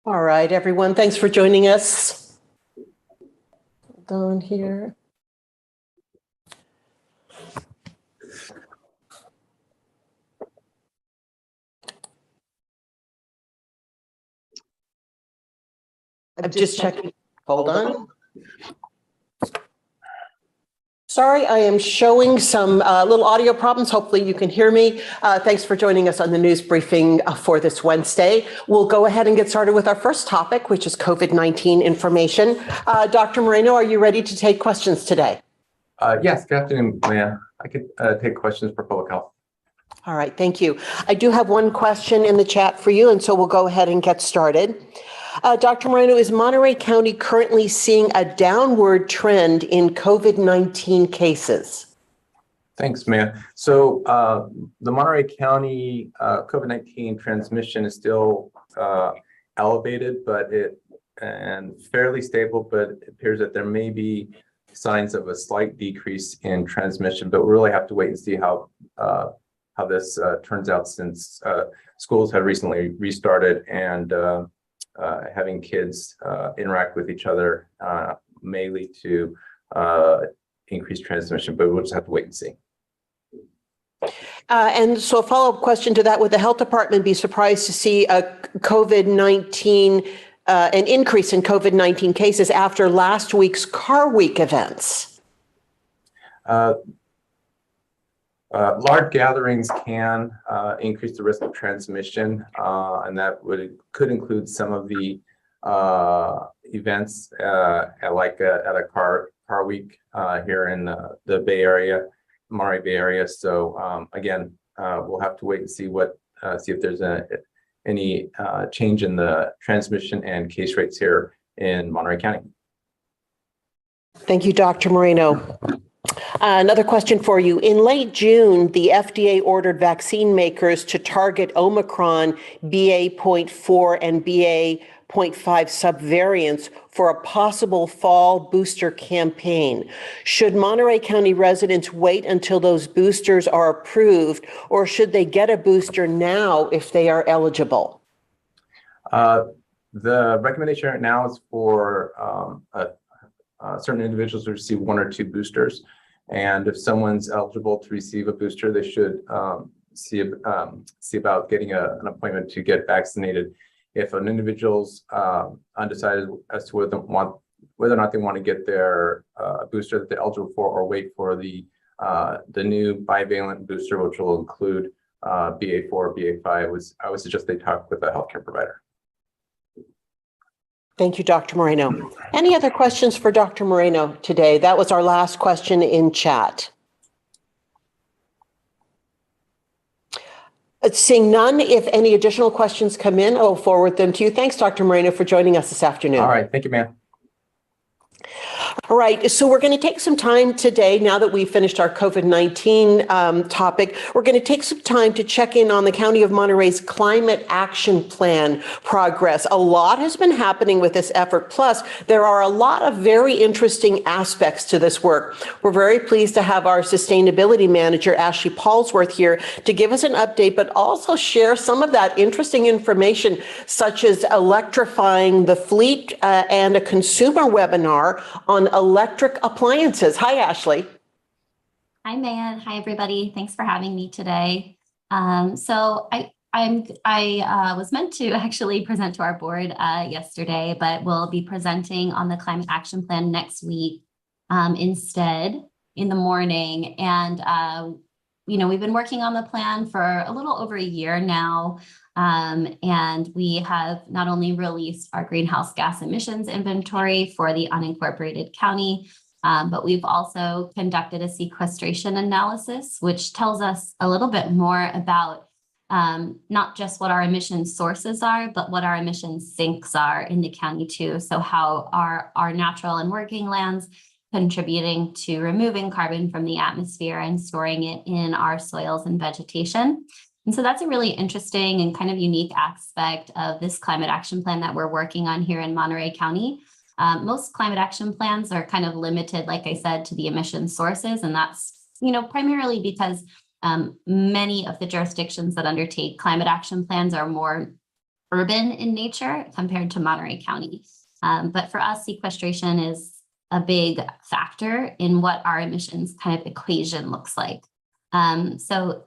All right, everyone, thanks for joining us. Hold on here. I'm just checking. Hold on. Sorry, I am showing some little audio problems. Hopefully you can hear me. Thanks for joining us on the news briefing for this Wednesday. We'll go ahead and get started with our first topic, which is COVID-19 information. Dr. Moreno, are you ready to take questions today? Yes, good afternoon, Leah. I could take questions for public health. All right, thank you. I do have one question in the chat for you, and so we'll go ahead and get started. Dr. Moreno, is Monterey County currently seeing a downward trend in COVID-19 cases? Thanks, Maya. So the Monterey County COVID-19 transmission is still elevated, and fairly stable, but it appears that there may be signs of a slight decrease in transmission, but we really have to wait and see how this turns out, since schools have recently restarted, and having kids interact with each other may lead to increased transmission, but we'll just have to wait and see. And so a follow-up question to that, would the health department be surprised to see an increase in COVID-19 cases after last week's Car Week events? Large gatherings can increase the risk of transmission, and that could include some of the events like at a car week here in the Bay Area, Monterey Bay Area. So again, we'll have to wait and see if there's any change in the transmission and case rates here in Monterey County. Thank you, Dr. Moreno. Another question for you. In late June, the FDA ordered vaccine makers to target Omicron BA.4 and BA.5 subvariants for a possible fall booster campaign. Should Monterey County residents wait until those boosters are approved, or should they get a booster now if they are eligible? The recommendation right now is for certain individuals to receive 1 or 2 boosters, and if someone's eligible to receive a booster, they should see about getting an appointment to get vaccinated. If an individual's undecided as to whether or not they want to get their booster that they're eligible for, or wait for the new bivalent booster, which will include BA.4, BA.5, I would suggest they talk with a healthcare provider. Thank you, Dr. Moreno. Any other questions for Dr. Moreno today? That was our last question in chat. Seeing none, if any additional questions come in, I'll forward them to you. Thanks, Dr. Moreno, for joining us this afternoon. All right. Thank you, ma'am. All right, so we're going to take some time today, now that we've finished our COVID-19 topic, we're going to take some time to check in on the County of Monterey's Climate Action Plan progress. A lot has been happening with this effort. Plus, there are a lot of very interesting aspects to this work. We're very pleased to have our Sustainability Manager, Ashley Paulsworth, here to give us an update, but also share some of that interesting information, such as electrifying the fleet and a consumer webinar on electric appliances. Hi, Ashley. Hi, Mayan. Hi, everybody. Thanks for having me today. So I was meant to actually present to our board yesterday, but we'll be presenting on the Climate Action Plan next week instead in the morning. And we've been working on the plan for a little over a year now. And we have not only released our greenhouse gas emissions inventory for the unincorporated county, but we've also conducted a sequestration analysis, which tells us a little bit more about not just what our emission sources are, but what our emission sinks are in the county too. So how our natural and working lands contributing to removing carbon from the atmosphere and storing it in our soils and vegetation. And so that's a really interesting and kind of unique aspect of this climate action plan that we're working on here in Monterey County. Most climate action plans are kind of limited, like I said, to the emission sources. And that's, primarily because many of the jurisdictions that undertake climate action plans are more urban in nature compared to Monterey County. But for us, sequestration is a big factor in what our emissions kind of equation looks like. So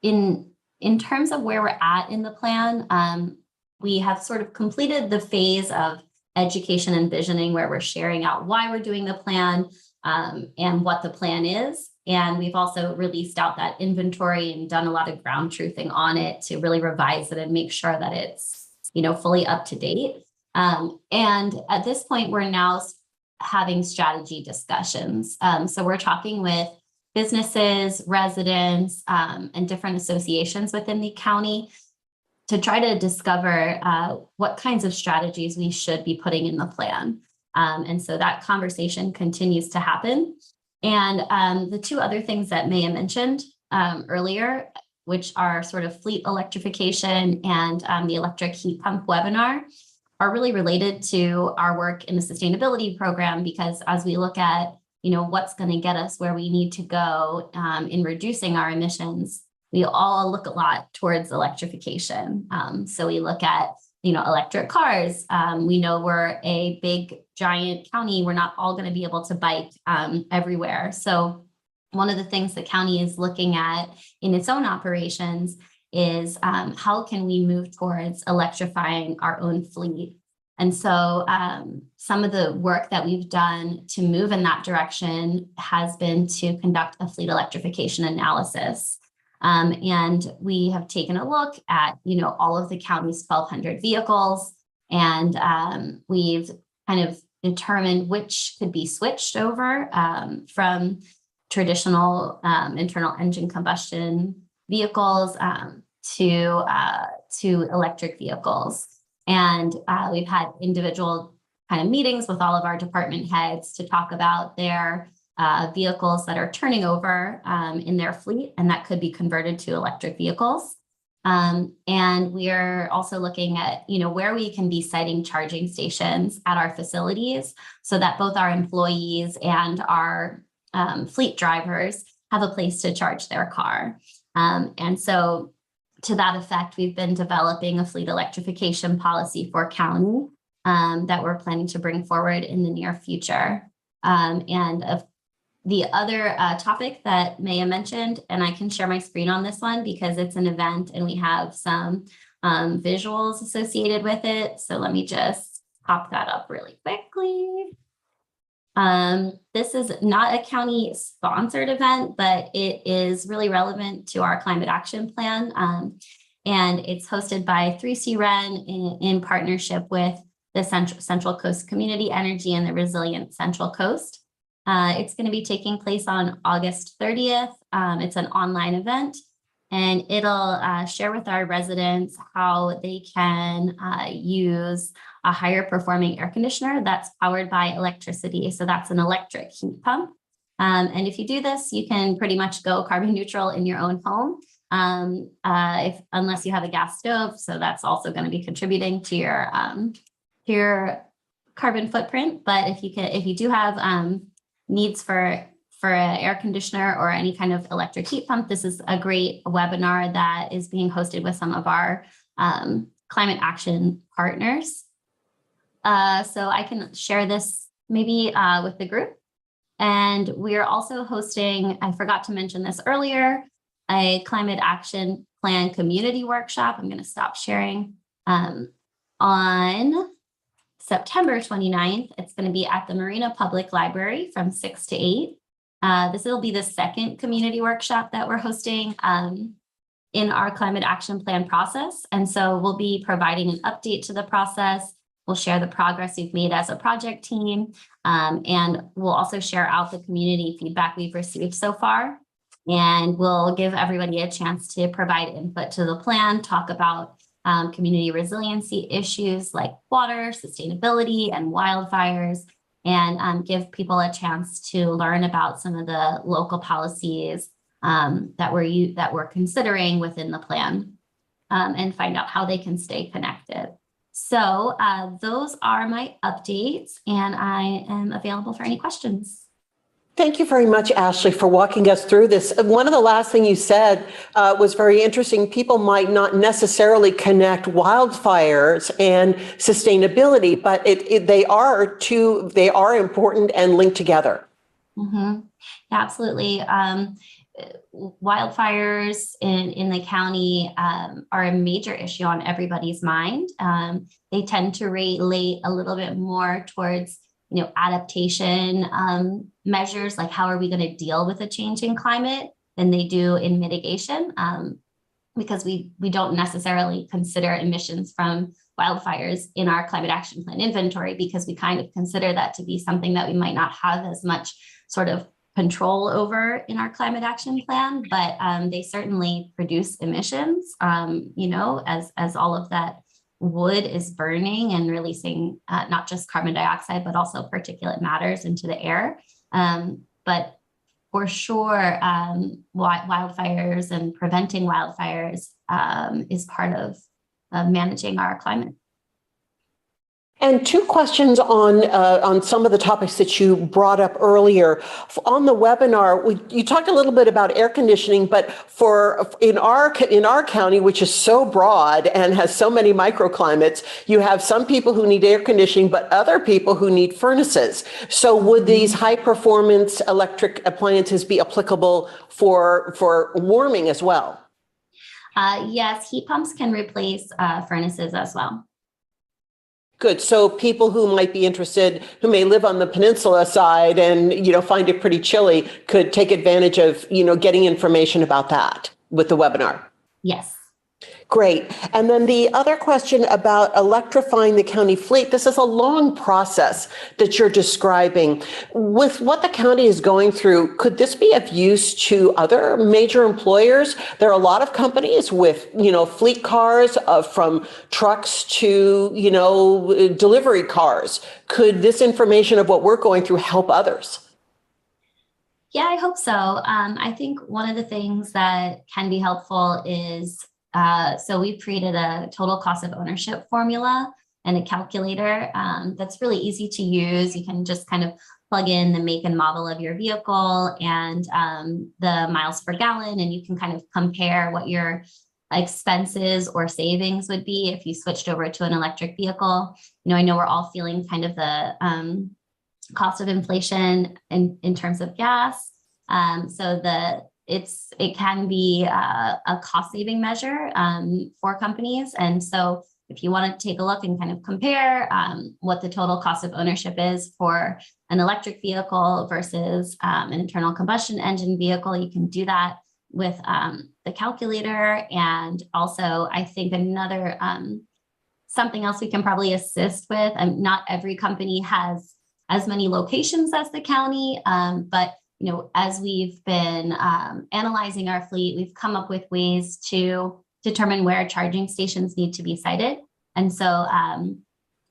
in terms of where we're at in the plan, we have sort of completed the phase of education and visioning where we're sharing out why we're doing the plan and what the plan is. And we've also released out that inventory and done a lot of ground truthing on it to really revise it and make sure that it's, fully up to date. And at this point, we're now having strategy discussions. So we're talking with businesses, residents, and different associations within the county to try to discover what kinds of strategies we should be putting in the plan. And so that conversation continues to happen. And the two other things that Maya mentioned earlier, which are sort of fleet electrification and the electric heat pump webinar, are really related to our work in the sustainability program, because as we look at, what's going to get us where we need to go in reducing our emissions, we all look a lot towards electrification. So we look at, electric cars. We know we're a big, giant county. We're not all going to be able to bike everywhere. So one of the things the county is looking at in its own operations is how can we move towards electrifying our own fleet? And so some of the work that we've done to move in that direction has been to conduct a fleet electrification analysis. And we have taken a look at, all of the county's 1,200 vehicles, and we've kind of determined which could be switched over from traditional internal engine combustion vehicles to electric vehicles. And we've had individual kind of meetings with all of our department heads to talk about their vehicles that are turning over in their fleet, and that could be converted to electric vehicles. And we are also looking at, where we can be siting charging stations at our facilities so that both our employees and our fleet drivers have a place to charge their car. And so to that effect, we've been developing a fleet electrification policy for county that we're planning to bring forward in the near future. The other topic that Maya mentioned, and I can share my screen on this one because it's an event and we have some visuals associated with it. So let me just pop that up really quickly. This is not a county sponsored event, but it is really relevant to our climate action plan. And it's hosted by 3C Ren in partnership with the Central Coast Community Energy and the Resilient Central Coast. It's going to be taking place on August 30th. It's an online event, and it'll share with our residents how they can use a higher performing air conditioner that's powered by electricity. So that's an electric heat pump. And if you do this, you can pretty much go carbon neutral in your own home, unless you have a gas stove. So that's also going to be contributing to your carbon footprint. But if you do have needs for an air conditioner or any kind of electric heat pump, this is a great webinar that is being hosted with some of our climate action partners. So I can share this maybe with the group. And we are also hosting, I forgot to mention this earlier, a climate action plan community workshop. I'm going to stop sharing on September 29th. It's going to be at the Marina Public Library from 6 to 8. This will be the second community workshop that we're hosting in our climate action plan process. And so we'll be providing an update to the process. We'll share the progress we've made as a project team. And we'll also share out the community feedback we've received so far. And we'll give everybody a chance to provide input to the plan, talk about community resiliency issues like water, sustainability, and wildfires, and give people a chance to learn about some of the local policies that we're considering within the plan, and find out how they can stay connected. So those are my updates, and I am available for any questions. Thank you very much, Ashley, for walking us through this. One of the last things you said was very interesting. People might not necessarily connect wildfires and sustainability, but they are important and linked together. Mm-hmm. Absolutely. Wildfires in the county are a major issue on everybody's mind. They tend to relate a little bit more towards, adaptation measures, like how are we going to deal with a changing climate, than they do in mitigation, because we don't necessarily consider emissions from wildfires in our climate action plan inventory, because we kind of consider that to be something that we might not have as much sort of control over in our climate action plan, but they certainly produce emissions, as all of that wood is burning and releasing not just carbon dioxide, but also particulate matters into the air. But for sure, wildfires and preventing wildfires is part of managing our climate. And two questions on some of the topics that you brought up earlier. On the webinar, you talked a little bit about air conditioning, but in our county, which is so broad and has so many microclimates, you have some people who need air conditioning, but other people who need furnaces. So would these high performance electric appliances be applicable for warming as well? Yes, heat pumps can replace furnaces as well. Good. So people who might be interested, who may live on the peninsula side and, find it pretty chilly, could take advantage of, getting information about that with the webinar. Yes. Great. And then the other question about electrifying the county fleet. This is a long process that you're describing. With what the county is going through, could this be of use to other major employers? There are a lot of companies with, fleet cars from trucks to, delivery cars. Could this information of what we're going through help others? Yeah, I hope so. I think one of the things that can be helpful is so we've created a total cost of ownership formula and a calculator that's really easy to use. You can just kind of plug in the make and model of your vehicle and the miles per gallon, and you can kind of compare what your expenses or savings would be if you switched over to an electric vehicle. I know we're all feeling kind of the cost of inflation in terms of gas. It can be a cost saving measure for companies. And so if you want to take a look and kind of compare what the total cost of ownership is for an electric vehicle versus an internal combustion engine vehicle, you can do that with the calculator. And also, I think another something else we can probably assist with, not every company has as many locations as the county, but as we've been analyzing our fleet, we've come up with ways to determine where charging stations need to be sited. And so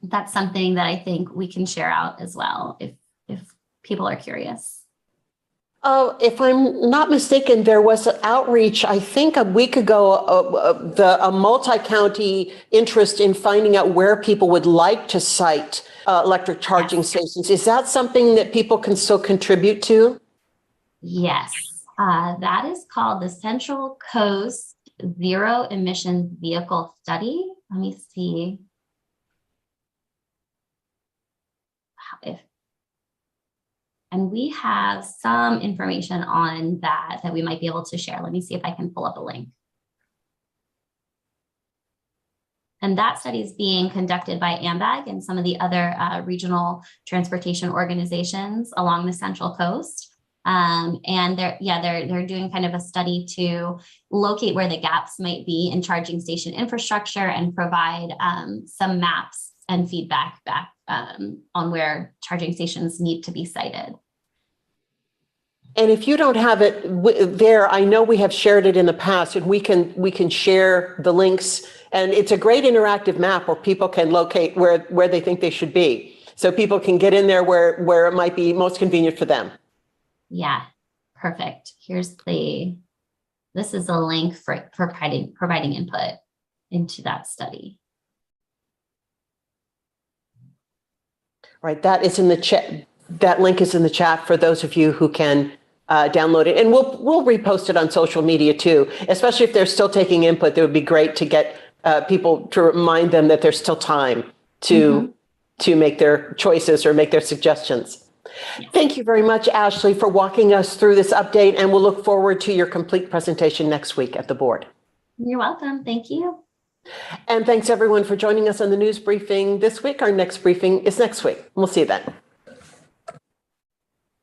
that's something that I think we can share out as well if people are curious. If I'm not mistaken, there was an outreach, I think a week ago, a multi-county interest in finding out where people would like to site electric charging stations. Is that something that people can still contribute to? Yes, that is called the Central Coast Zero Emission Vehicle Study. Let me see and we have some information on that we might be able to share. Let me see if I can pull up a link. And that study is being conducted by AMBAG and some of the other regional transportation organizations along the Central Coast. And they're doing kind of a study to locate where the gaps might be in charging station infrastructure and provide some maps and feedback back on where charging stations need to be sited. And if you don't have it there, I know we have shared it in the past, and we can share the links. And it's a great interactive map where people can locate where they think they should be, so people can get in there where it might be most convenient for them. Yeah, perfect. This is a link for providing input into that study. Right, that is in the chat. that link is in the chat for those of you who can download it. And we'll repost it on social media too, especially if they're still taking input. It would be great to get people to remind them that there's still time to make their choices or make their suggestions. Thank you very much, Ashley, for walking us through this update, and we'll look forward to your complete presentation next week at the board. You're welcome. Thank you. And thanks everyone for joining us on the news briefing this week. Our next briefing is next week. We'll see you then.